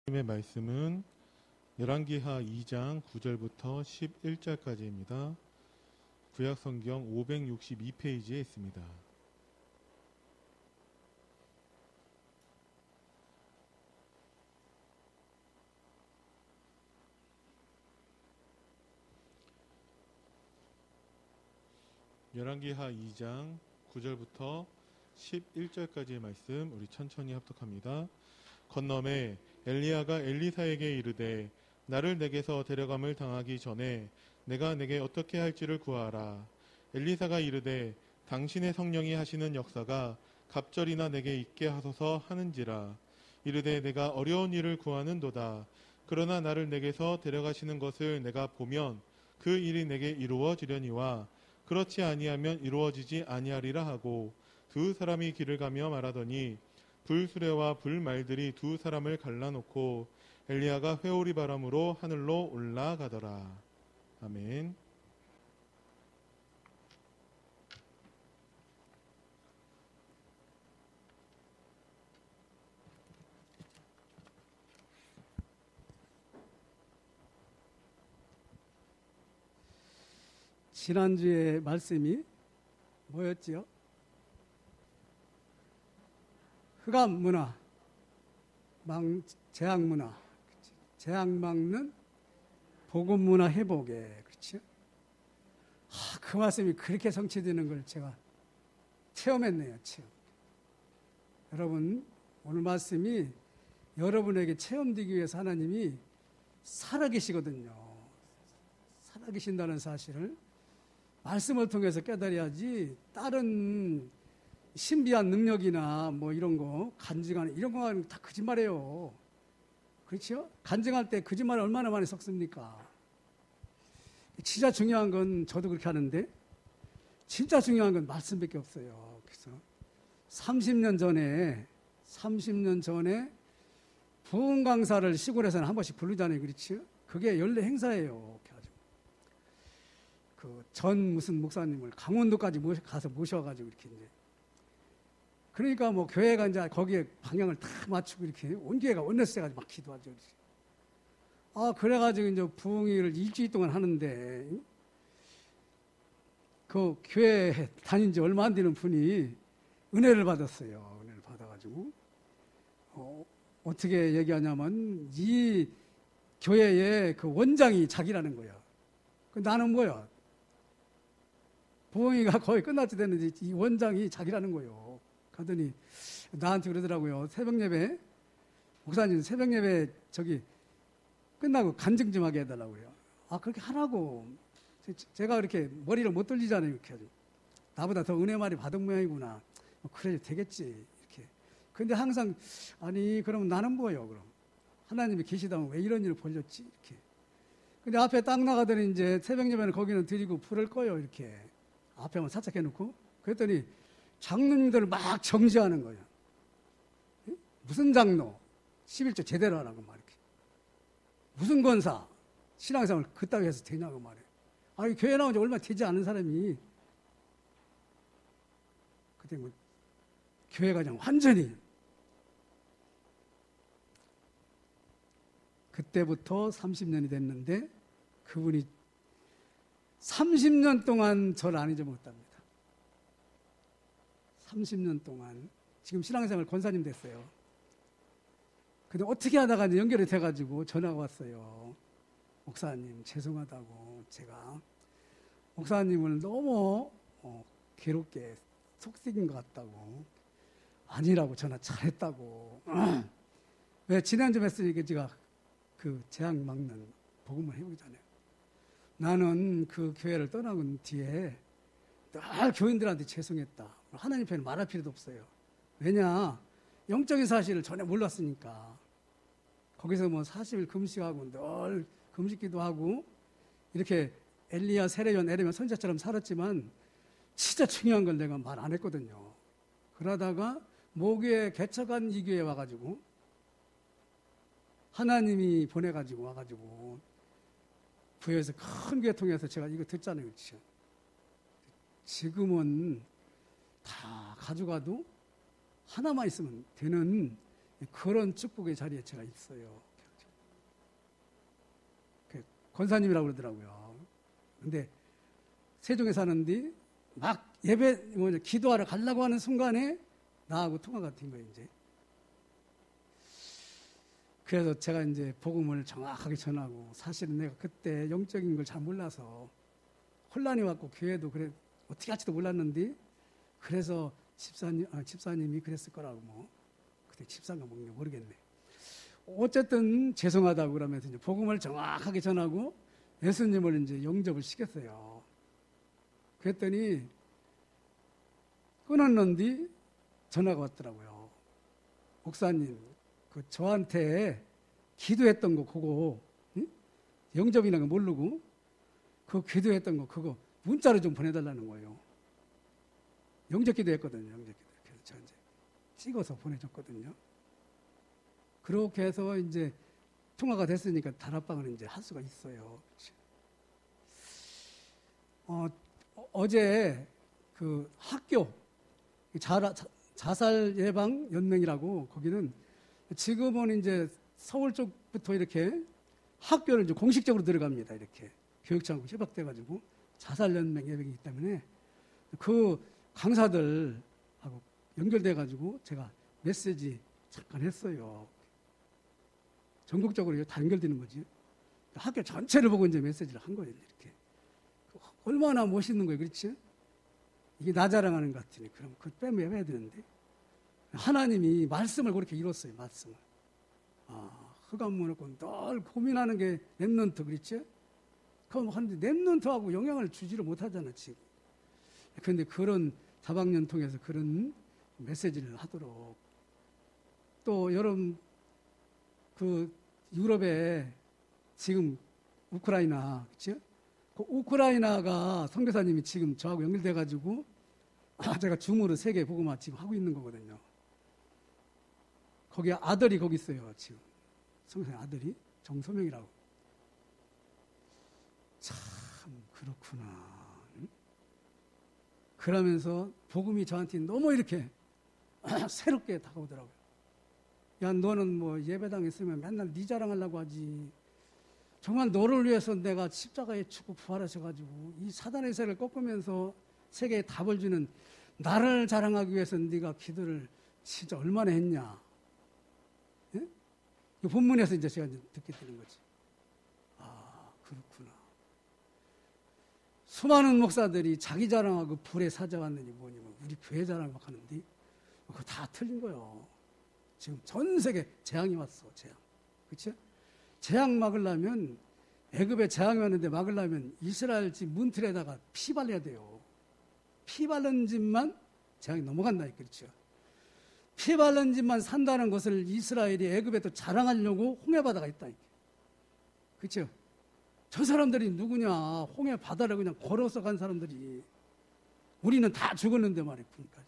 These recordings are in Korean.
하나님의 말씀은 열왕기하 2장 9절부터 11절까지입니다. 구약성경 562페이지에 있습니다. 열왕기하 2장 9절부터 11절까지의 말씀 우리 천천히 합독합니다. 건너매 엘리야가 엘리사에게 이르되 나를 내게서 데려감을 당하기 전에 내가 내게 어떻게 할지를 구하라. 엘리사가 이르되 당신의 성령이 하시는 역사가 갑절이나 내게 있게 하소서 하는지라. 이르되 내가 어려운 일을 구하는도다. 그러나 나를 내게서 데려가시는 것을 내가 보면 그 일이 내게 이루어지려니와 그렇지 아니하면 이루어지지 아니하리라 하고 두 사람이 길을 가며 말하더니 불수레와 불말들이 두 사람을 갈라놓고 엘리야가 회오리 바람으로 하늘로 올라가더라. 아멘. 지난주에 말씀이 뭐였지요? 흑암문화, 재앙문화, 재앙 막는 복음문화 회복에, 그렇죠? 그 말씀이 그렇게 성취되는 걸 제가 체험했네요, 체험. 여러분, 오늘 말씀이 여러분에게 체험되기 위해서 하나님이 살아계시거든요. 살아계신다는 사실을 말씀을 통해서 깨달아야지 다른 신비한 능력이나 뭐 이런 거, 간증하는 이런 거 다 거짓말이에요. 그렇죠? 간증할 때 거짓말을 얼마나 많이 섞습니까? 진짜 중요한 건 저도 그렇게 하는데 진짜 중요한 건 말씀밖에 없어요. 그래서 30년 전에 부흥 강사를 시골에서는 한 번씩 부르잖아요. 그렇죠? 그게 연례 행사예요. 그 전 무슨 목사님을 강원도까지 가서 모셔가지고 이렇게 이제 그러니까 뭐 교회가 이제 거기에 방향을 다 맞추고 이렇게 온 교회가 원내스해가지고 막 기도하죠. 그래가지고 이제 부흥회를 일주일 동안 하는데 그 교회 다닌 지 얼마 안 되는 분이 은혜를 받았어요. 은혜를 받아가지고 어떻게 얘기하냐면 이 교회의 그 원장이 자기라는 거야. 나는 뭐야? 부흥회가 거의 끝났지 됐는데 이 원장이 자기라는 거예요. 가더니 나한테 그러더라고요. 새벽 예배, 목사님 새벽 예배 저기 끝나고 간증 좀 하게 해달라고요. 그렇게 하라고. 제가 그렇게 머리를 못 돌리잖아요. 이렇게 하죠. 나보다 더 은혜 많이 받은 모양이구나. 그래 되겠지. 이렇게. 근데 항상 아니 그럼 나는 뭐예요? 그럼 하나님이 계시다면 왜 이런 일을 벌렸지? 이렇게. 근데 앞에 딱 나가더니 이제 새벽 예배는 거기는 드리고 불을 꺼요. 이렇게 앞에만 살짝 해놓고. 그랬더니 장로님들을 막 정지하는 거예요. 무슨 장로? 11조 제대로 하라고 막 이렇게. 무슨 권사? 신앙생활 그따위 해서 되냐고 말해. 교회 나온 지 얼마 되지 않은 사람이. 그때 뭐, 교회가 그냥 완전히. 그때부터 30년이 됐는데, 그분이 30년 동안 저를 안 잊어먹었답니다. 30년 동안. 지금 신앙생활 권사님 됐어요. 근데 어떻게 하다가 이제 연결이 돼가지고 전화가 왔어요. 목사님, 죄송하다고 제가 목사님을 너무 괴롭게 속삭인 것 같다고. 아니라고 전화 잘했다고. 왜 지난주에 했으니까 제가 그 재앙 막는 복음을 해보잖아요. 나는 그 교회를 떠나고 뒤에 늘 교인들한테 죄송했다. 하나님 편에 말할 필요도 없어요. 왜냐? 영적인 사실을 전혀 몰랐으니까. 거기서 뭐 40일 금식하고 늘 금식기도 하고 이렇게 엘리야, 세례요한, 에레미야 선지자처럼 살았지만 진짜 중요한 걸 내가 말 안 했거든요. 그러다가 모교에 개척한 이 교회에 와가지고 하나님이 보내가지고 와가지고 부여에서 큰 교회 통해서 제가 이거 듣잖아요. 그렇죠? 지금은 다 가져가도 하나만 있으면 되는 그런 축복의 자리에 제가 있어요. 권사님이라고 그러더라고요. 근데 세종에 사는데 막 예배 기도하러 가려고 하는 순간에 나하고 통화가 된 거예요. 이제 그래서 제가 이제 복음을 정확하게 전하고, 사실은 내가 그때 영적인 걸 잘 몰라서 혼란이 왔고 교회도 그래 어떻게 할지도 몰랐는데, 그래서 집사님이 그랬을 거라고, 뭐 그때 집사가 뭔지 모르겠네. 어쨌든 죄송하다고 그러면서 이제 복음을 정확하게 전하고 예수님을 이제 영접을 시켰어요. 그랬더니 끊었는데 전화가 왔더라고요. 목사님, 그 저한테 기도했던 거 그거, 응? 영접이라는 거 모르고 그 기도했던 거 그거 문자로 좀 보내달라는 거예요. 영접 기도했거든요. 영접 기도. 그래서 제가 이제 찍어서 보내줬거든요. 그렇게 해서 이제 통화가 됐으니까 다락방을 이제 할 수가 있어요. 어제 그 학교 자살 예방 연맹이라고, 거기는 지금은 이제 서울 쪽부터 이렇게 학교를 이제 공식적으로 들어갑니다. 이렇게 교육청하고 협업돼가지고 자살 연맹 예방이기 때문에 그 강사들하고 연결돼가지고 제가 메시지 잠깐 했어요. 전국적으로 다 연결되는 거지. 학교 전체를 보고 이제 메시지를 한 거예요. 이렇게 얼마나 멋있는 거예요, 그렇지? 이게 나 자랑하는 것 같으니 그럼 그걸 빼면 해야 되는데, 하나님이 말씀을 그렇게 이뤘어요. 말씀을. 흑암문 없고 늘 고민하는 게 랩넌트, 그렇지? 그럼 하는데 랩넌트하고 영향을 주지를 못하잖아 지금. 그런데 그런 다방년 통해서 그런 메시지를 하도록, 또 여러분 그 유럽에 지금 우크라이나, 그렇지? 그 우크라이나가 선교사님이 지금 저하고 연결돼가지고 제가 줌으로 세계 복음화 지금 하고 있는 거거든요. 거기 아들이 거기 있어요. 지금 선교사님 아들이 정소명이라고. 참 그렇구나. 응? 그러면서 복음이 저한테 너무 이렇게 새롭게 다가오더라고요. 야, 너는 뭐 예배당에 있으면 맨날 네 자랑하려고 하지. 정말 너를 위해서 내가 십자가에 죽고 부활하셔가지고 이 사단의 세를 꺾으면서 세계에 답을 주는 나를 자랑하기 위해서 네가 기도를 진짜 얼마나 했냐. 예? 이 본문에서 이제 제가 이제 듣게 되는 거지. 그렇구나. 수많은 목사들이 자기 자랑하고 불에 사자왔느니 뭐니, 뭐 우리 교회 자랑 막 하는데 그거 다 틀린 거예요. 지금 전 세계 재앙이 왔어, 재앙. 그렇죠? 재앙 막으려면, 애굽에 재앙이 왔는데 막으려면 이스라엘 집 문틀에다가 피 발라야 돼요. 피 바른 집만 재앙이 넘어간다, 그렇죠? 피 바른 집만 산다는 것을 이스라엘이 애굽에 또 자랑하려고 홍해 바다가 있다, 그렇죠? 저 사람들이 누구냐? 홍해 바다를 그냥 걸어서 간 사람들이. 우리는 다 죽었는데 말이야, 지금까지.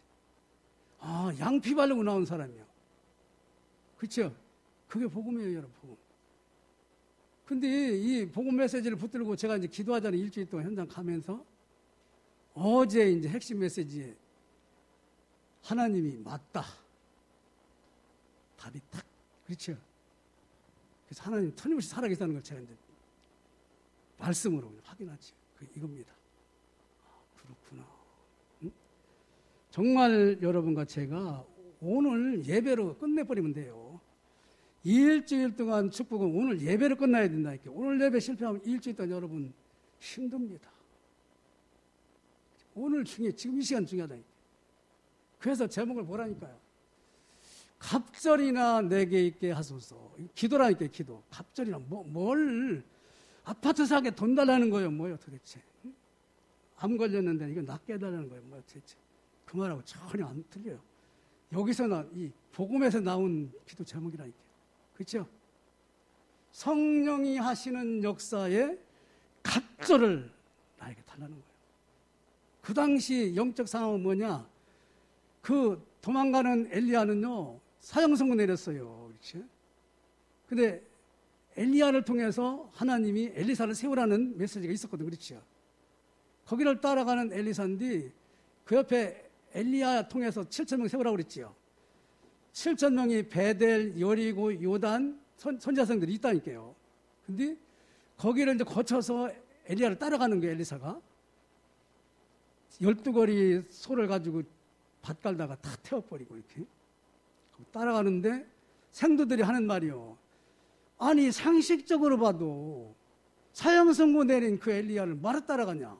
양피 바르고 나온 사람이야. 그렇죠? 그게 복음이에요, 여러분. 복음. 근데 이 복음 메시지를 붙들고 제가 이제 기도하자는 일주일 동안 현장 가면서 어제 이제 핵심 메시지에 하나님이 맞다. 답이 딱. 그렇죠? 그래서 하나님 틀림없이 살아계시다는 걸 제가 이제 말씀으로 확인하지. 이겁니다. 그렇구나. 응? 정말 여러분과 제가 오늘 예배로 끝내버리면 돼요. 일주일 동안 축복은 오늘 예배로 끝나야 된다. 이렇게. 오늘 예배 실패하면 일주일 동안 여러분 힘듭니다. 오늘 지금 이 시간 중요하다. 그래서 제목을 뭐라니까요? 갑절이나 내게 있게 하소서. 기도라니까, 기도. 갑절이나 뭘 아파트 사게 돈 달라는 거예요, 뭐예요 도대체? 암 걸렸는데 이거 낫게 해달라는 거예요, 뭐예요 도대체? 그 말하고 전혀 안 틀려요. 여기서 이 복음에서 나온 기도 제목이라니까요. 그렇죠? 성령이 하시는 역사에 갑절을 나에게 달라는 거예요. 그 당시 영적 상황은 뭐냐? 그 도망가는 엘리야는요, 사형선고 내렸어요. 그렇지? 근데 엘리야를 통해서 하나님이 엘리사를 세우라는 메시지가 있었거든. 그렇죠? 거기를 따라가는 엘리사인데 그 옆에 엘리야 통해서 7,000명 세우라고 그랬지요. 7,000명이 베델, 여리고, 요단 선지자성들이 있다니까요. 근데 거기를 이제 거쳐서 엘리야를 따라가는 거예요, 엘리사가. 12거리 소를 가지고 밭 갈다가 다 태워버리고 이렇게. 따라가는데 생도들이 하는 말이요. 아니, 상식적으로 봐도 사형 선고 내린 그 엘리야를 말을 따라가냐?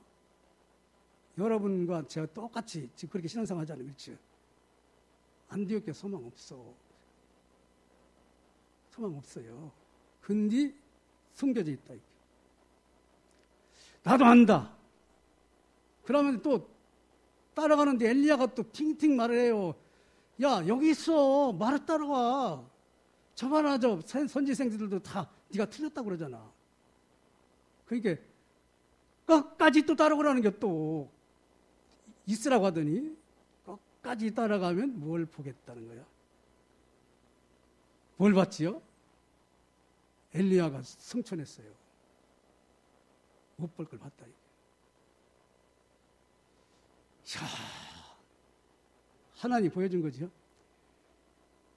여러분과 제가 똑같이 지금 그렇게 신앙생활 하잖아요. 그렇죠? 안디옥에 소망 없어. 소망 없어요. 근데 숨겨져 있다. 이렇게. 나도 안다. 그러면 또 따라가는데 엘리야가 또 팅팅 말을 해요. 야, 여기 있어. 말을 따라와. 저봐라, 저 선지생들도 다 네가 틀렸다고 그러잖아. 그러니까 끝까지 또 따라오라는 게 또 있으라고 하더니 끝까지 따라가면 뭘 보겠다는 거야? 뭘 봤지요? 엘리야가 승천했어요. 못 볼 걸 봤다. 자, 하나님 보여준 거죠.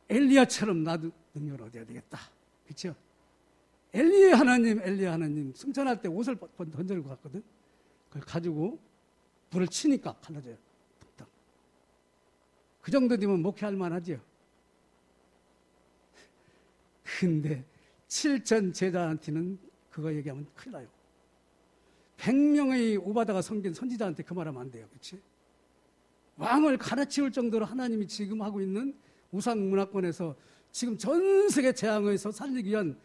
엘리야처럼 나도 능력을 얻어야 되겠다. 그렇죠? 엘리야 하나님 승천할 때 옷을 던져고 갔거든. 그걸 가지고 불을 치니까 갈라져요. 툭탁. 그 정도 되면 목회할 만하죠. 근데 7천 제자한테는 그거 얘기하면 큰일 나요. 100명의 오바다가 섬긴 선지자한테 그 말하면 안 돼요. 그렇지? 왕을 갈아치울 정도로 하나님이 지금 하고 있는 우상 문화권에서 지금 전 세계 재앙에서 살리기 위한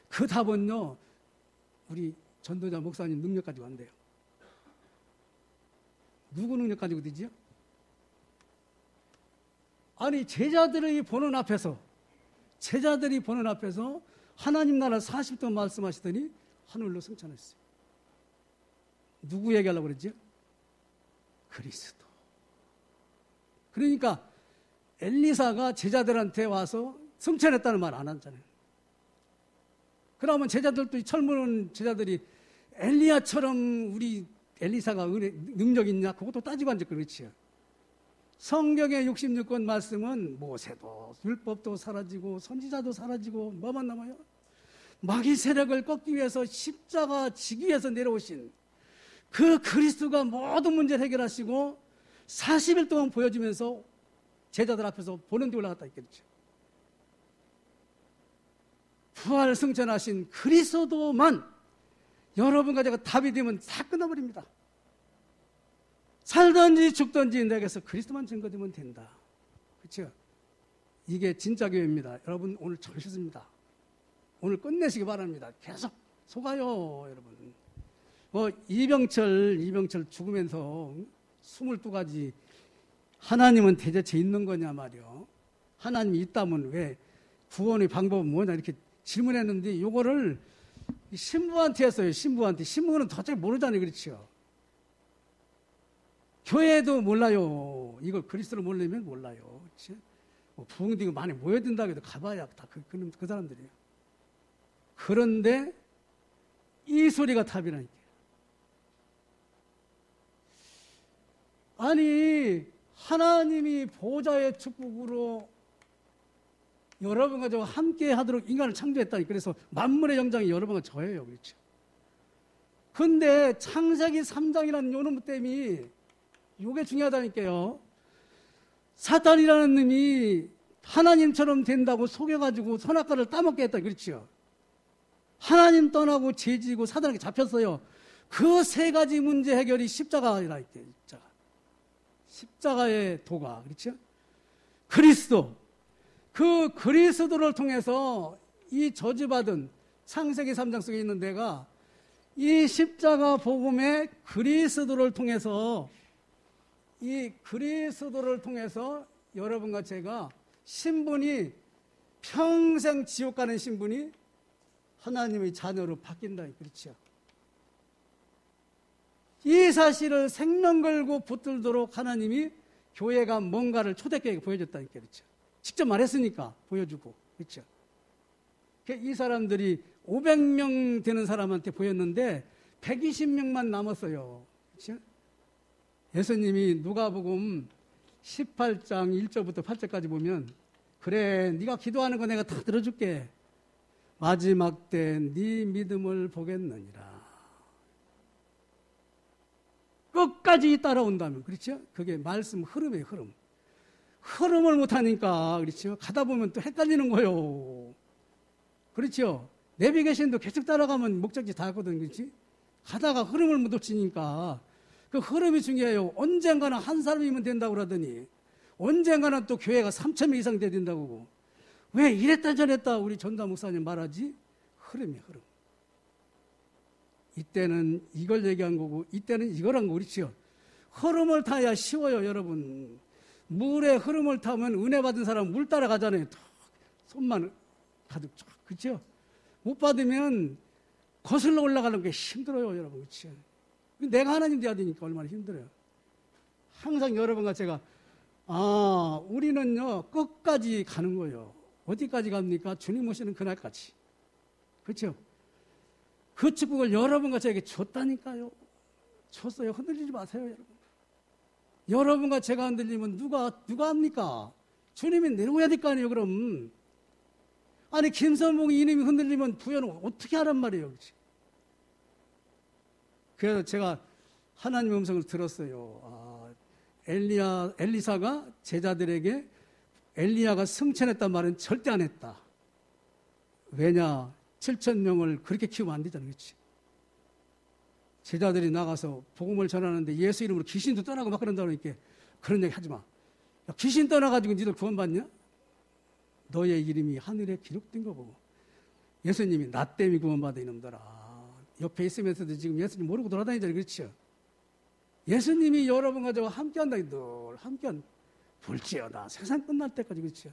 그 답은요, 우리 전도자 목사님 능력 가지고 안 돼요. 누구 능력 가지고 되지요? 아니, 제자들이 보는 앞에서 하나님 나라 40도 말씀하시더니 하늘로 승천했어요. 누구 얘기하려고 그랬죠? 그리스도. 그러니까 엘리사가 제자들한테 와서 승천했다는 말 안 하잖아요. 그러면 제자들도 젊은 제자들이 엘리야처럼 우리 엘리사가 능력 있냐? 그것도 따지고 앉았고 그렇지요. 성경의 66권 말씀은 모세도 율법도 사라지고 선지자도 사라지고 뭐만 남아요? 마귀 세력을 꺾기 위해서 십자가 지기 위해서 내려오신 그 그리스도가 모든 문제를 해결하시고 40일 동안 보여주면서 제자들 앞에서 보는 데 올라갔다 있겠죠. 부활 승천하신 그리스도만 여러분과 제가 답이 되면 다 끊어버립니다. 살든지 죽든지 내게서 그리스도만 증거되면 된다. 그렇죠? 이게 진짜 교회입니다. 여러분 오늘 좋으셨습니다. 오늘 끝내시기 바랍니다. 계속 속아요, 여러분. 이병철 죽으면서 22가지 하나님은 대체체 있는 거냐 말이요. 하나님이 있다면 왜 구원의 방법은 뭐냐 이렇게 질문했는데 요거를 신부한테 했어요. 신부한테. 신부는 도저히 모르잖아요. 그렇죠? 교회도 몰라요. 이걸 그리스도를 모르면 몰라요. 그렇지? 부흥되고 많이 모여든다고 해도 가봐야 다 그 사람들이에요. 그런데 이 소리가 답이라니까. 아니, 하나님이 보좌의 축복으로 여러분과 저와 함께 하도록 인간을 창조했다니. 그래서 만물의 영장이 여러분과 저예요. 그렇죠? 근데 창세기 3장이라는 요 놈 때문에 요게 중요하다니까요. 사탄이라는 놈이 하나님처럼 된다고 속여가지고 선악과를 따먹게 했다. 그렇죠? 하나님 떠나고 죄지고 사단에게 잡혔어요. 그 세 가지 문제 해결이 십자가라니까요. 십자가의 도가. 그렇죠? 그리스도. 그 그리스도를 통해서 이 저주받은 창세기 3장 속에 있는 데가 이 십자가 복음의 그리스도를 통해서 이 그리스도를 통해서 여러분과 제가 신분이 평생 지옥 가는 신분이 하나님의 자녀로 바뀐다. 그렇죠? 이 사실을 생명 걸고 붙들도록 하나님이 교회가 뭔가를 초대교회에 보여줬다니까. 그렇죠? 직접 말했으니까 보여주고. 그렇죠? 이 사람들이 500명 되는 사람한테 보였는데 120명만 남았어요. 그렇죠? 예수님이 누가복음 18장 1절부터 8절까지 보면 그래 네가 기도하는 거 내가 다 들어줄게. 마지막 때 네 믿음을 보겠느니라. 끝까지 따라온다면, 그렇죠? 그게 말씀 흐름이에요, 흐름. 흐름을 못하니까, 그렇죠? 가다 보면 또 헷갈리는 거예요. 그렇죠? 내비게이션도 계속 따라가면 목적지 다 하거든, 그렇지? 가다가 흐름을 못 놓치니까 그 흐름이 중요해요. 언젠가는 한 사람이면 된다고 그러더니 언젠가는 또 교회가 3,000명 이상 돼야 된다고 하고. 왜 이랬다 저랬다 우리 전담 목사님 말하지? 흐름이야, 흐름. 이때는 이걸 얘기한 거고 이때는 이걸 한 거, 그렇죠? 흐름을 타야 쉬워요, 여러분. 물의 흐름을 타면 은혜 받은 사람은 물 따라가잖아요. 탁, 손만 가득 쫙, 그렇죠? 못 받으면 거슬러 올라가는 게 힘들어요, 여러분. 그렇죠? 내가 하나님 돼야 되니까 얼마나 힘들어요. 항상 여러분과 제가 우리는요 끝까지 가는 거예요. 어디까지 갑니까? 주님 오시는 그날까지. 그렇죠? 그 축복을 여러분과 저에게 줬다니까요. 줬어요. 흔들리지 마세요, 여러분. 여러분과 제가 흔들리면 누가 합니까? 주님이 내려오야 될 거 아니에요, 그럼. 아니, 김선봉이 이님이 흔들리면 부여는 어떻게 하란 말이에요, 그렇지? 그래서 제가 하나님의 음성을 들었어요. 엘리사가 제자들에게 엘리야가 승천했단 말은 절대 안 했다. 왜냐? 7,000명을 그렇게 키우면 안 되잖아요, 그렇지? 제자들이 나가서 복음을 전하는데 예수 이름으로 귀신도 떠나고 막 그런다고 그러니까 그런 얘기 하지 마. 야, 귀신 떠나가지고 니들 구원받냐? 너의 이름이 하늘에 기록된 거 보고. 예수님이 나 때문에 구원받아 이놈들아. 옆에 있으면서도 지금 예수님 모르고 돌아다니잖아요, 그렇죠? 예수님이 여러분과 저와 함께한다, 늘 함께한. 볼지어다 세상 끝날 때까지, 그렇죠?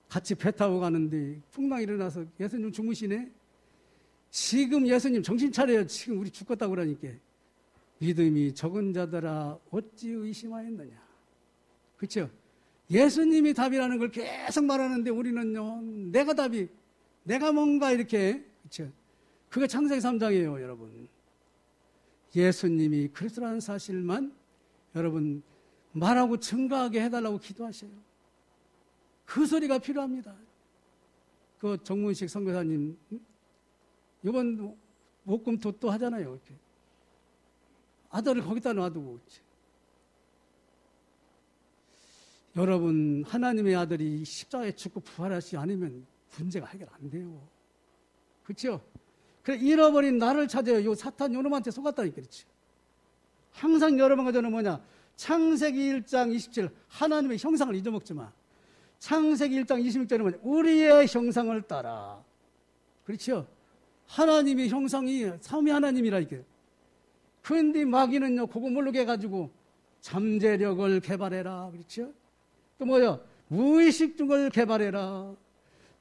같이 배 타고 가는데 풍랑이 일어나서 예수님 주무시네. 지금 예수님 정신 차려요. 지금 우리 죽겠다고 그러니까. 믿음이 적은 자들아 어찌 의심하였느냐. 그렇죠? 예수님이 답이라는 걸 계속 말하는데 우리는요, 내가 답이, 내가 뭔가 이렇게, 그렇죠? 그게 창세기 3장이에요, 여러분. 예수님이 그리스도라는 사실만 여러분 말하고 증거하게 해달라고 기도하셔요. 그 소리가 필요합니다. 그 정문식 선교사님 이번 목금토 또 하잖아요, 이렇게. 아들을 거기다 놔두고. 여러분, 하나님의 아들이 십자가에 죽고 부활하지 않으면 문제가 해결 안 돼요. 그렇죠? 그래, 잃어버린 나를 찾아요. 요 사탄 요놈한테 속았다니까, 그렇죠? 항상 여러분과 저는 뭐냐? 창세기 1장 27 하나님의 형상을 잊어먹지 마. 창세기 1장 26절에 뭐냐? 우리의 형상을 따라. 그렇죠? 하나님의 형상이 삼위 하나님이라니까요. 그런데 마귀는요, 그거 모르게 해가지고 잠재력을 개발해라. 그렇죠? 또 뭐요? 무의식적을 개발해라.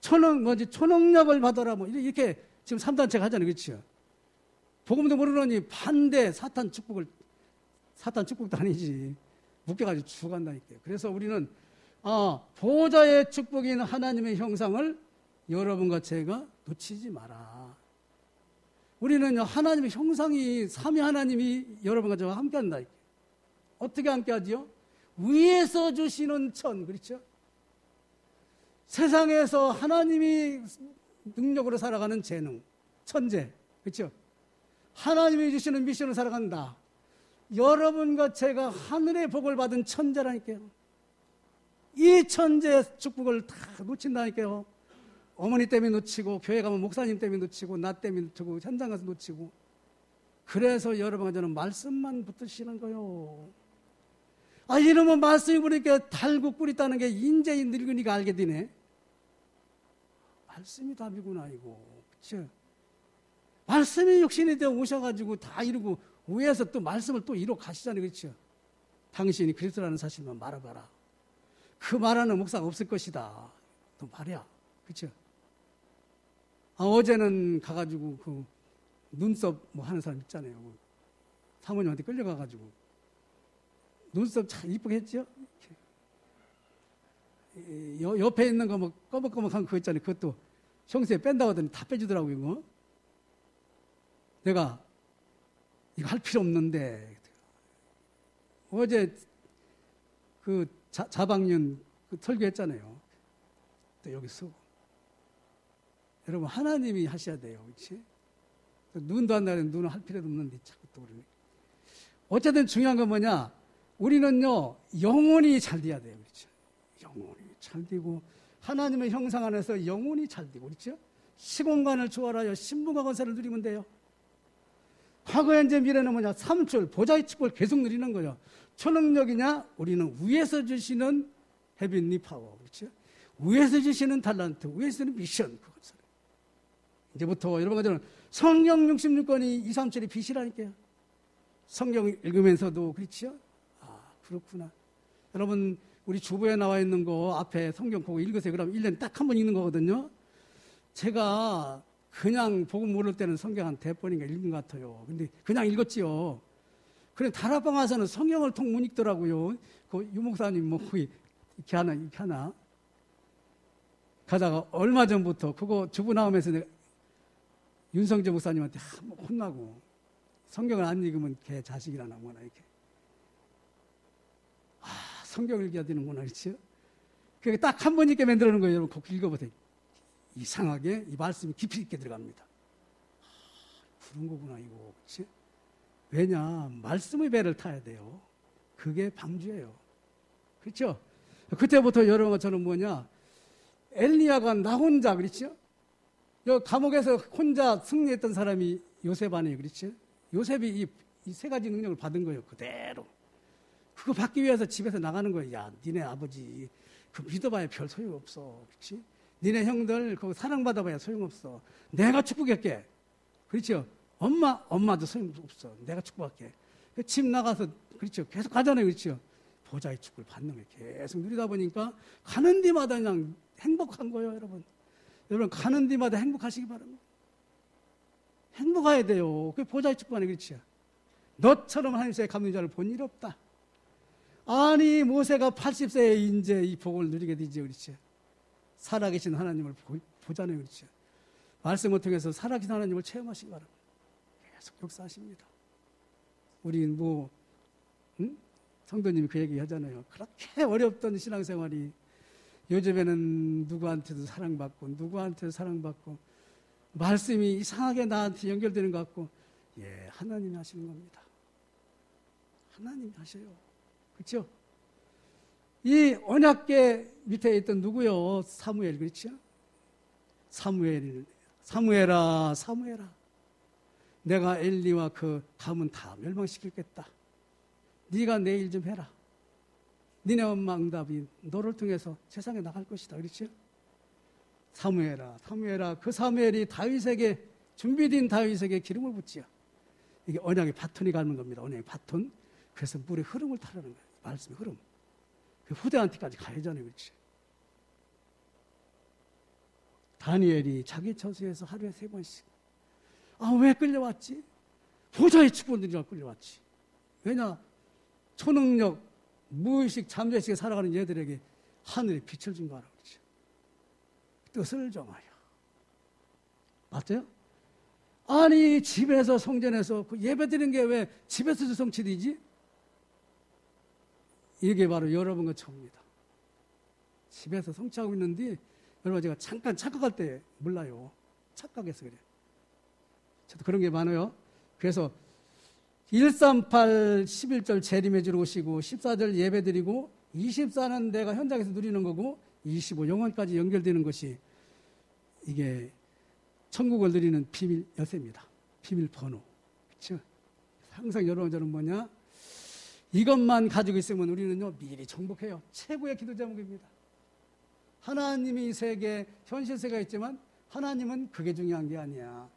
초능력을 받아라. 뭐 이렇게 지금 3단체가 하잖아요. 그렇죠? 복음도 모르더니 반대 사탄 축복도 아니지. 묶여가지고 죽어간다니까요. 그래서 우리는 보좌의 축복인 하나님의 형상을 여러분과 제가 놓치지 마라. 우리는 하나님의 형상이 삼위 하나님이 여러분과 저와 함께한다. 어떻게 함께하지요? 위에서 주시는 천, 그렇죠? 세상에서 하나님이 능력으로 살아가는 재능, 천재, 그렇죠? 하나님이 주시는 미션으로 살아간다. 여러분과 제가 하늘의 복을 받은 천재라니까요. 이 천재 축복을 다 놓친다니까요. 어머니 때문에 놓치고, 교회 가면 목사님 때문에 놓치고, 나 때문에 놓치고, 현장 가서 놓치고. 그래서 여러분과 저는 말씀만 붙드시는 거요. 이러면 말씀이 보니까 달고 꿀있다는 게 인제인 늙은이가 알게 되네. 말씀이 답이구나, 이거. 그쵸? 말씀이 육신이 되어 오셔가지고 다 이루고, 위에서 또 말씀을 또 이루어 가시잖아요. 그렇죠? 당신이 그리스도라는 사실만 말해봐라. 그 말하는 목사가 없을 것이다. 또 말이야. 그렇죠? 어제는 가가지고 그 눈썹 뭐 하는 사람 있잖아요. 사모님한테 끌려가가지고 눈썹 참 이쁘게 했죠? 옆에 있는 거 뭐 꺼먹꺼먹한 그거 있잖아요. 그것도 형수에 뺀다고 하더니 다 빼주더라고요. 이거. 내가 이거 할 필요 없는데 어제 그 자방윤 그 설교했잖아요. 또 여기 쓰고 여러분 하나님이 하셔야 돼요. 그렇지? 눈도 안 나는 눈은 할 필요도 없는데 자꾸 또 그러네. 어쨌든 중요한 건 뭐냐? 우리는요 영혼이 잘 돼야 돼요. 그렇죠? 영혼이 잘 되고 하나님의 형상 안에서 영혼이 잘 되고 그렇죠? 시공간을 초월하여 신분과 권세를 누리면 돼요. 과거, 현재, 미래는 뭐냐? 삼출, 보좌의 축복을 계속 누리는 거예요. 초능력이냐? 우리는 위에서 주시는 헤빈리 파워, 그렇죠? 위에서 주시는 달란트, 위에서 주는 미션, 그것을. 이제부터 여러분들은 성경 66권이 2, 3절이 빛이라니까요. 성경 읽으면서도 그렇죠? 아, 그렇구나. 여러분, 우리 주보에 나와 있는 거 앞에 성경 보고 읽으세요. 그럼 1년에 딱 한 번 읽는 거거든요. 제가 그냥 보고 모를 때는 성경 한 100번인가 읽은 것 같아요. 근데 그냥 읽었지요. 그래, 다락방 와서는 성경을 통 못 읽더라고요. 그 유목사님 뭐 거기 이렇게 하나. 가다가 얼마 전부터 그거 주부 나오면서 내가 윤성재 목사님한테 한번 혼나고 성경을 안 읽으면 걔 자식이라나 뭐나 이렇게. 아, 성경을 읽어야 되는구나, 그렇죠? 그게 딱 한 번 읽게 만들어 놓은 거예요. 여러분, 꼭 읽어보세요. 이상하게 이 말씀이 깊이 있게 들어갑니다. 아, 그런 거구나, 이거. 그렇지? 왜냐? 말씀의 배를 타야 돼요. 그게 방주예요. 그렇죠? 그때부터 여러분, 저는 뭐냐? 엘리야가 나 혼자, 그렇죠? 여 감옥에서 혼자 승리했던 사람이 요셉 아니에요, 그렇죠? 요셉이 이 세 가지 능력을 받은 거예요, 그대로. 그거 받기 위해서 집에서 나가는 거예요. 야, 니네 아버지, 그 믿어봐야 별 소용없어, 그렇지? 니네 형들 그거 사랑받아봐야 소용없어. 내가 축복할게. 그렇죠? 엄마도 소용없어. 내가 축복할게. 집 나가서 그렇죠? 계속 가잖아요, 그렇죠? 보좌의 축복을 받는 거예요. 계속 누리다 보니까 가는 데마다 그냥 행복한 거예요, 여러분. 여러분 가는 데마다 행복하시기 바랍니다. 행복해야 돼요. 그게 보좌의 축복 아니에요, 그렇죠? 너처럼 하나님의 갚는 자를 본 일 없다. 아니 모세가 80세에 이제 이 복을 누리게 되죠, 그렇죠? 살아계신 하나님을 보잖아요, 그렇죠? 말씀을 통해서 살아계신 하나님을 체험하시기 바랍니다. 계속 역사하십니다. 우리 성도님이 그 얘기 하잖아요. 그렇게 어렵던 신앙생활이 요즘에는 누구한테도 사랑받고 말씀이 이상하게 나한테 연결되는 것 같고, 예, 하나님이 하시는 겁니다. 하나님이 하셔요. 그렇죠? 이 언약궤 밑에 있던 누구요? 사무엘, 그렇죠? 사무엘아, 내가 엘리와 그 가문 다 멸망시키겠다. 네가 내 일 좀 해라. 니네 엄마 응답이 너를 통해서 세상에 나갈 것이다. 그렇죠? 사무엘아. 그 사무엘이 다윗에게 준비된 다윗에게 기름을 붓지요. 이게 언약의 바톤이 가는 겁니다. 언약의 바톤. 그래서 물의 흐름을 타라는 거예요. 말씀의 흐름. 그 후대한테까지 가야잖아요. 그렇지? 다니엘이 자기 처소에서 하루에 3번씩. 아, 왜 끌려왔지? 보좌의 축복들이라 끌려왔지. 왜냐? 초능력, 무의식, 잠재의식에 살아가는 얘들에게 하늘의 빛을 준 거라 그러죠. 뜻을 정하여. 맞죠? 아니, 집에서 성전에서 그 예배 드리는 게 왜 집에서 성취되지? 이게 바로 여러분과 저입니다. 집에서 성취하고 있는데, 여러분 제가 잠깐 착각할 때 몰라요. 착각해서 그래요. 저도 그런 게 많아요. 그래서 138, 11절 재림해주러 오시고 14절 예배드리고 24는 내가 현장에서 누리는 거고 25 영원까지 연결되는 것이 이게 천국을 누리는 비밀 여세입니다. 비밀 번호. 그렇죠? 항상 여러분 뭐냐? 이것만 가지고 있으면 우리는요 미리 정복해요. 최고의 기도 제목입니다. 하나님이 세계, 현실 세계가 있지만 하나님은 그게 중요한 게 아니야.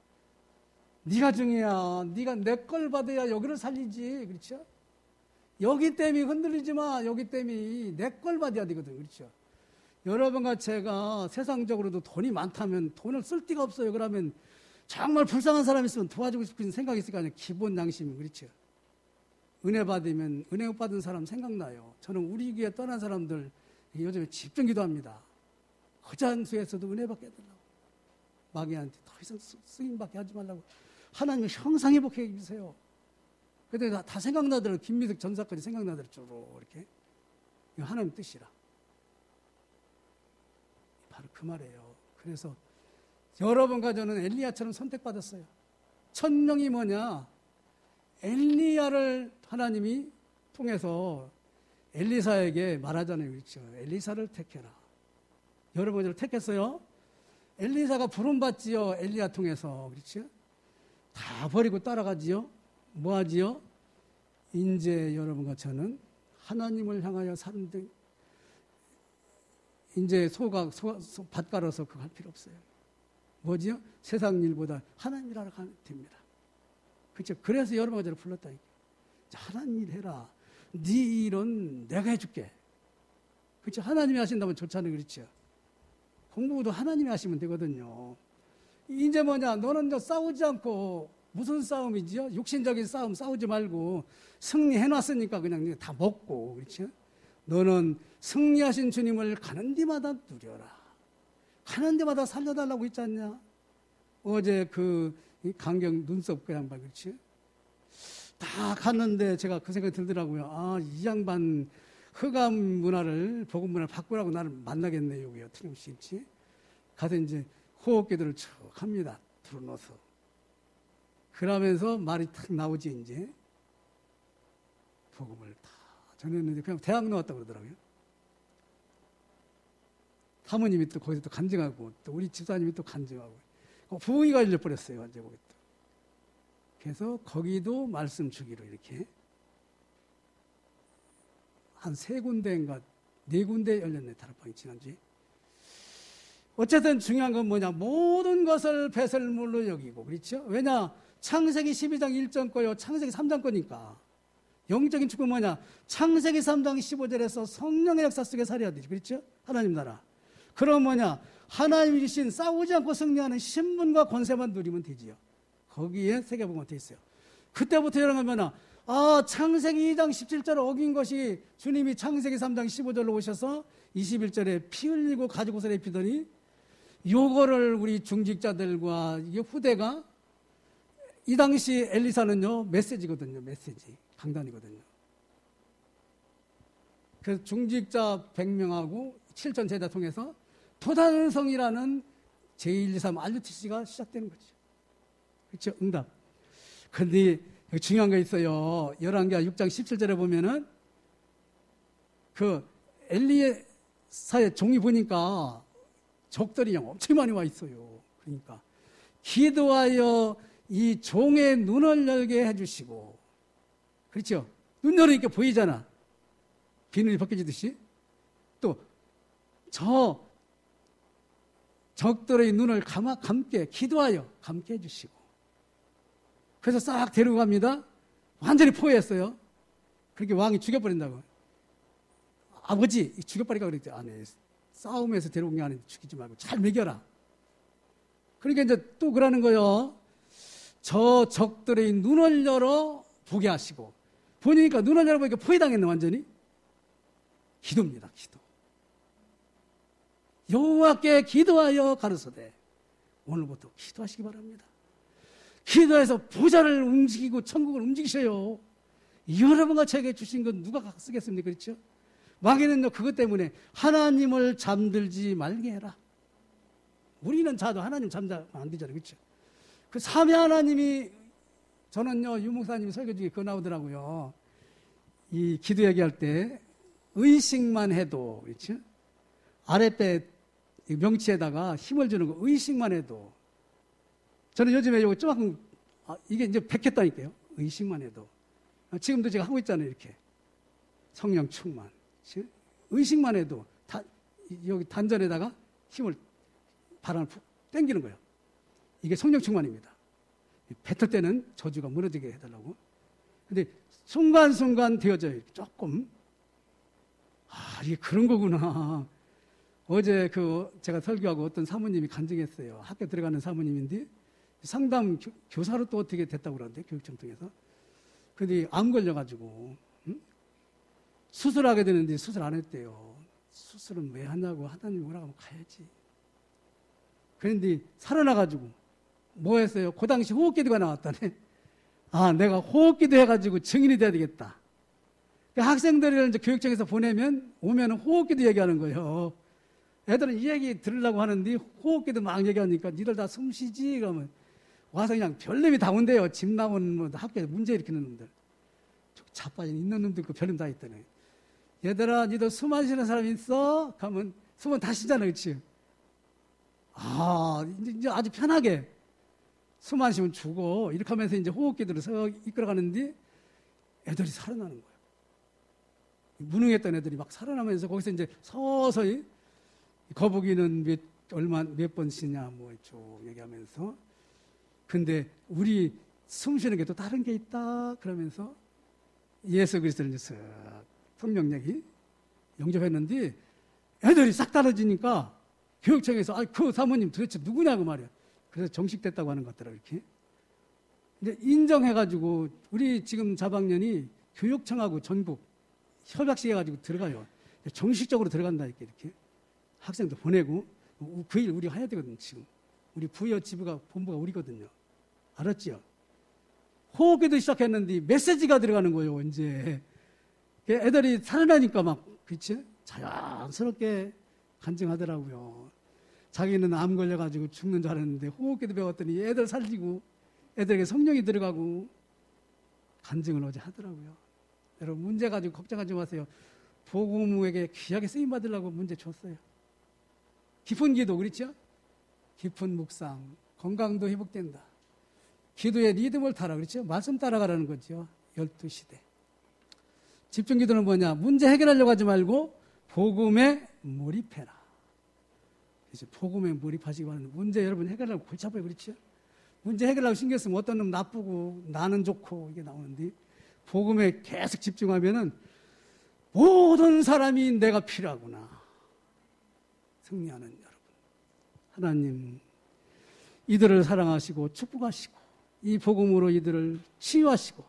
네가 중요해. 네가 내 걸 받아야 여기를 살리지. 그렇죠? 여기 때문에 흔들리지 마. 여기 때문에 내 걸 받아야 되거든. 그렇죠? 여러분과 제가 세상적으로도 돈이 많다면 돈을 쓸 데가 없어요. 그러면 정말 불쌍한 사람이 있으면 도와주고 싶은 생각이 있을 거 아니에요. 기본 양심이. 그렇죠? 은혜 받으면 은혜 못 받은 사람 생각나요. 저는 우리 교회 떠난 사람들 요즘에 집중 기도합니다. 허장수에서도 은혜 받게 해달라고. 마귀한테 더 이상 쓰임받게 하지 말라고. 하나님의 형상 회복해 주세요. 근데 다 생각나더라도 김미숙 전사까지 생각나더라도 이렇게. 이거 하나님 뜻이라. 바로 그 말이에요. 그래서 여러분과 저는 엘리야처럼 선택받았어요. 천명이 뭐냐? 엘리야를 하나님이 통해서 엘리사에게 말하잖아요. 그렇죠? 엘리사를 택해라. 여러분 저를 택했어요. 엘리사가 부름받지요. 엘리야 통해서. 그렇죠? 다 버리고 따라가지요. 뭐 하지요? 이제 여러분과 저는 하나님을 향하여 사는데 이제 밭 갈아서 그거 할 필요 없어요. 뭐지요? 세상 일보다 하나님 일 하러 가면 됩니다. 그렇죠? 그래서 여러분과 저를 불렀다니까. 하나님 일 해라. 네 일은 내가 해줄게. 그렇죠? 하나님이 하신다면 좋잖아요. 그렇죠? 공부도 하나님이 하시면 되거든요. 이제 뭐냐? 너는 저 싸우지 않고 무슨 싸움이지요? 육신적인 싸움 싸우지 말고 승리해놨으니까 그냥 다 먹고. 그렇죠? 너는 승리하신 주님을 가는 데마다 누려라. 가는 데마다 살려달라고 했지 않냐? 어제 그 강경 눈썹 그 양반, 그렇지? 다 갔는데 제가 그 생각이 들더라고요. 아, 이 양반 흑암 문화를, 복음 문화를 바꾸라고 나를 만나겠네, 여기요. 틀림없이, 그렇지? 가서 이제 호흡기도를 쭉 합니다. 불어넣어서. 그러면서 말이 탁 나오지, 이제. 복음을 다 전했는데 그냥 대학 나왔다고 그러더라고요. 사모님이 또 거기서 또 간증하고 또 우리 집사님이 또 간증하고 부흥이가 열려버렸어요. 완전 거기 또. 그래서 거기도 말씀 주기로 이렇게 한 3군데인가 4군데 열렸네. 다락방이 지난주에. 어쨌든 중요한 건 뭐냐? 모든 것을 배설물로 여기고, 그렇죠? 왜냐? 창세기 12장 1장 거요. 창세기 3장 거니까. 영적인 축복은 뭐냐? 창세기 3장 15절에서 성령의 역사 속에 살아야 되죠. 그렇죠? 하나님 나라. 그럼 뭐냐? 하나님이 주신 싸우지 않고 승리하는 신분과 권세만 누리면 되지요. 거기에 세계복음이 돼 있어요. 그때부터 여러분 창세기 2장 17절을 어긴 것이 주님이 창세기 3장 15절로 오셔서 21절에 피 흘리고 가죽옷을 입히더니 요거를 우리 중직자들과 이 후대가 이 당시 엘리사는요 메시지거든요. 메시지 강단이거든요. 그래서 중직자 100명하고 7전 제자 통해서 도단성이라는 제123 RUTC가 시작되는 거죠. 그렇죠? 응답. 그런데 중요한 거 있어요. 열왕기하 6장 17절에 보면은 그 엘리사의 종이 보니까 적들이 엄청 많이 와 있어요. 그러니까 기도하여 이 종의 눈을 열게 해주시고, 그렇죠? 눈 열으니까 보이잖아. 비늘이 벗겨지듯이. 또 저 적들의 눈을 감게, 기도하여 감게 해주시고. 그래서 싹 데리고 갑니다. 완전히 포위했어요. 그렇게 왕이 죽여버린다고. 아버지, 죽여버리까 그랬죠. 아니, 싸움에서 데려온 게 아닌데 죽이지 말고 잘 먹여라. 그러니까 이제 또 그러는 거요. 저 적들의 눈을 열어 보게 하시고. 보니까 눈을 열어보니까 포위당했네, 완전히. 기도입니다, 기도. 여호와께 기도하여 가르쳐대. 오늘부터 기도하시기 바랍니다. 기도해서 부자를 움직이고 천국을 움직이셔요. 여러분과 제게 주신 건 누가 쓰겠습니까? 그렇죠? 마귀는요 그것 때문에 하나님을 잠들지 말게 해라. 우리는 자도 하나님 잠자면 안 되잖아요. 그렇죠? 그 삼위 하나님이, 저는요 유목사님 설교 중에 그거 나오더라고요. 이 기도 얘기할 때 의식만 해도, 그렇죠? 아랫배 명치에다가 힘을 주는 거 의식만 해도. 저는 요즘에 이거 조금 이게 이제 백했다니까요. 의식만 해도. 지금도 제가 하고 있잖아요. 이렇게 성령 충만. 의식만 해도 여기 단전에다가 힘을, 바람을 푹 당기는 거예요. 이게 성령 충만입니다. 뱉을 때는 저주가 무너지게 해달라고. 근데 순간순간 되어져요. 조금. 이게 그런 거구나. 어제 제가 설교하고 어떤 사모님이 간증했어요. 학교 들어가는 사모님인데 상담 교사로 또 어떻게 됐다고 그러는데, 교육청 통해서. 근데 암 걸려가지고 수술하게 되는데 수술 안 했대요. 수술은 왜 하냐고. 하나님 오라고 하면 가야지. 그런데 살아나가지고 뭐 했어요? 그 당시 호흡기도가 나왔다네. 내가 호흡기도 해가지고 증인이 돼야 되겠다. 학생들을 이제 교육청에서 보내면 오면 호흡기도 얘기하는 거예요. 애들은 이 얘기 들으려고 하는데 호흡기도 막 얘기하니까 니들 다 숨 쉬지? 그러면 와서 그냥 별놈이 다 온대요. 집 나온 뭐 학교에 문제 일으키는 놈들. 자빠진 있는 놈도 있고 별놈 다 있다네. 얘들아 니들 숨 안 쉬는 사람 있어? 가면 숨은 다 쉬잖아. 그렇지? 아 이제 아주 편하게 숨 안 쉬면 죽어. 이렇게 하면서 이제 호흡기들을 서 이끌어가는데 애들이 살아나는 거예요. 무능했던 애들이 막 살아나면서 거기서 이제 서서히 거북이는 몇 번 쉬냐 뭐 쭉 얘기하면서 근데 우리 숨 쉬는 게 또 다른 게 있다 그러면서 예수 그리스도를 이제 쓱 성령 얘기 영접했는데 애들이 싹 달라지니까 교육청에서 그 사모님 도대체 누구냐고 말이야. 그래서 정식됐다고 하는 것 같더라 이렇게. 이제 인정해가지고 우리 지금 자방년이 교육청하고 전국 협약식해가지고 들어가요. 정식적으로 들어간다 이렇게 학생도 보내고 그 일 우리 해야 되거든 지금. 우리 부여 지부가 본부가 우리거든요. 알았지요? 호흡기도 시작했는데 메시지가 들어가는 거예요 이제. 애들이 살아나니까 막 그렇지? 자연스럽게 간증하더라고요. 자기는 암 걸려가지고 죽는 줄 알았는데 호흡기도 배웠더니 애들 살리고 애들에게 성령이 들어가고 간증을 어제 하더라고요. 여러분 문제 가지고 걱정하지 마세요. 복음에게 귀하게 쓰임 받으려고 문제 줬어요. 깊은 기도 그렇죠? 깊은 묵상, 건강도 회복된다. 기도의 리듬을 타라 그렇죠? 말씀 따라가라는 거죠. 12시대. 집중 기도는 뭐냐? 문제 해결하려고 하지 말고 복음에 몰입해라. 그래서 복음에 몰입하시기 바랍니다. 문제 여러분 해결하려고 골치 아파요 그렇죠? 문제 해결하려고 신경 쓰면 어떤 놈 나쁘고 나는 좋고 이게 나오는데 복음에 계속 집중하면은 모든 사람이 내가 필요하구나. 승리하는 여러분. 하나님 이들을 사랑하시고 축복하시고 이 복음으로 이들을 치유하시고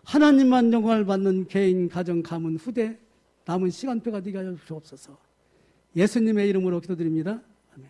하나님만 영광을 받는 개인, 가정, 가문, 후대 남은 시간표가 네가 하여 주옵소서. 예수님의 이름으로 기도드립니다. 아멘.